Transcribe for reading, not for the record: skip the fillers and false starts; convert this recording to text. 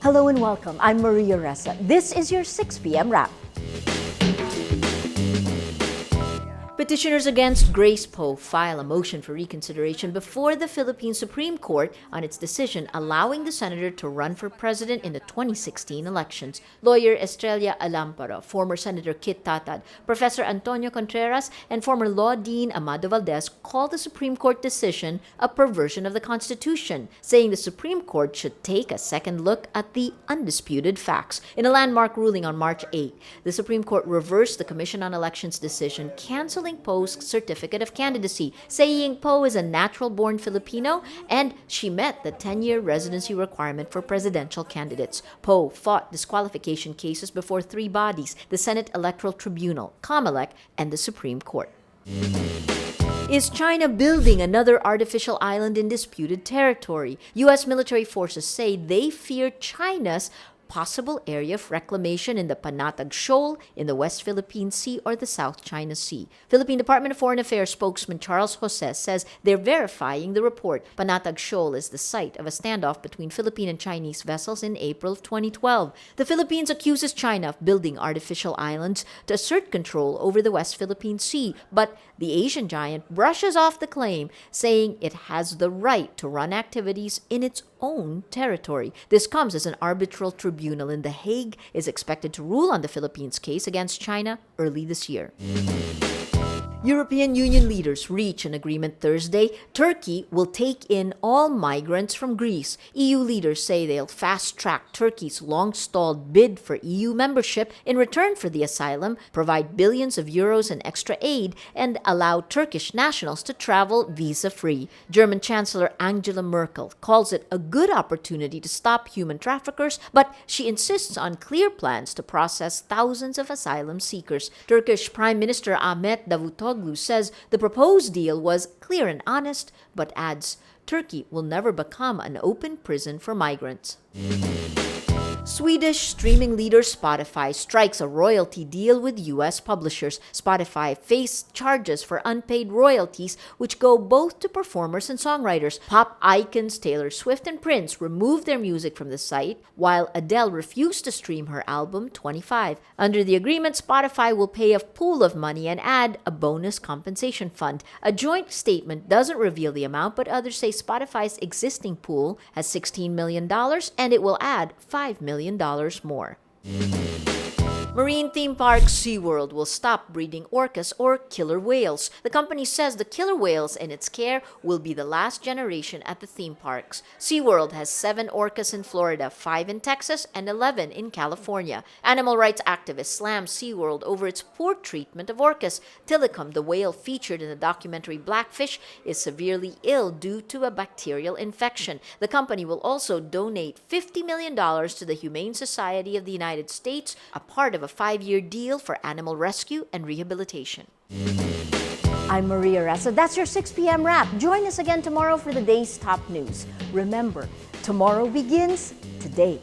Hello and welcome. I'm Maria Ressa. This is your 6 p.m. wrap. Petitioners against Grace Poe file a motion for reconsideration before the Philippine Supreme Court on its decision allowing the senator to run for president in the 2016 elections. Lawyer Estrella Alamparo, former Senator Kit Tatad, Professor Antonio Contreras, and former Law Dean Amado Valdez called the Supreme Court decision a perversion of the Constitution, saying the Supreme Court should take a second look at the undisputed facts. In a landmark ruling on March 8, the Supreme Court reversed the Commission on Elections decision, canceling Poe's certificate of candidacy, saying Poe is a natural-born Filipino and she met the 10-year residency requirement for presidential candidates. Poe fought disqualification cases before three bodies: the Senate Electoral Tribunal, COMELEC, and the Supreme Court. Is China building another artificial island in disputed territory? U.S. military forces say they fear China's possible area of reclamation in the Panatag Shoal in the West Philippine Sea or the South China Sea. Philippine Department of Foreign Affairs spokesman Charles Jose says they're verifying the report. Panatag Shoal is the site of a standoff between Philippine and Chinese vessels in April of 2012. The Philippines accuses China of building artificial islands to assert control over the West Philippine Sea, but the Asian giant brushes off the claim, saying it has the right to run activities in its own territory. This comes as an arbitral tribunal in The Hague is expected to rule on the Philippines' case against China early this year. European Union leaders reach an agreement Thursday. Turkey will take in all migrants from Greece. EU leaders say they'll fast-track Turkey's long-stalled bid for EU membership in return for the asylum, provide billions of euros in extra aid, and allow Turkish nationals to travel visa-free. German Chancellor Angela Merkel calls it a good opportunity to stop human traffickers, but she insists on clear plans to process thousands of asylum seekers. Turkish Prime Minister Ahmet Davutoglu says the proposed deal was clear and honest, but adds Turkey will never become an open prison for migrants. Swedish streaming leader Spotify strikes a royalty deal with U.S. publishers. Spotify faced charges for unpaid royalties, which go both to performers and songwriters. Pop icons Taylor Swift and Prince removed their music from the site, while Adele refused to stream her album 25. Under the agreement, Spotify will pay a pool of money and add a bonus compensation fund. A joint statement doesn't reveal the amount, but others say Spotify's existing pool has $16 million and it will add $5 million more. Marine theme park SeaWorld will stop breeding orcas or killer whales. The company says the killer whales in its care will be the last generation at the theme parks. SeaWorld has 7 orcas in Florida, 5 in Texas, and 11 in California. Animal rights activists slam SeaWorld over its poor treatment of orcas. Tilikum, the whale featured in the documentary Blackfish, is severely ill due to a bacterial infection. The company will also donate $50 million to the Humane Society of the United States, a part of a 5-year deal for animal rescue and rehabilitation. I'm Maria Ressa. That's your 6 p.m. wrap. Join us again tomorrow for the day's top news. Remember, tomorrow begins today.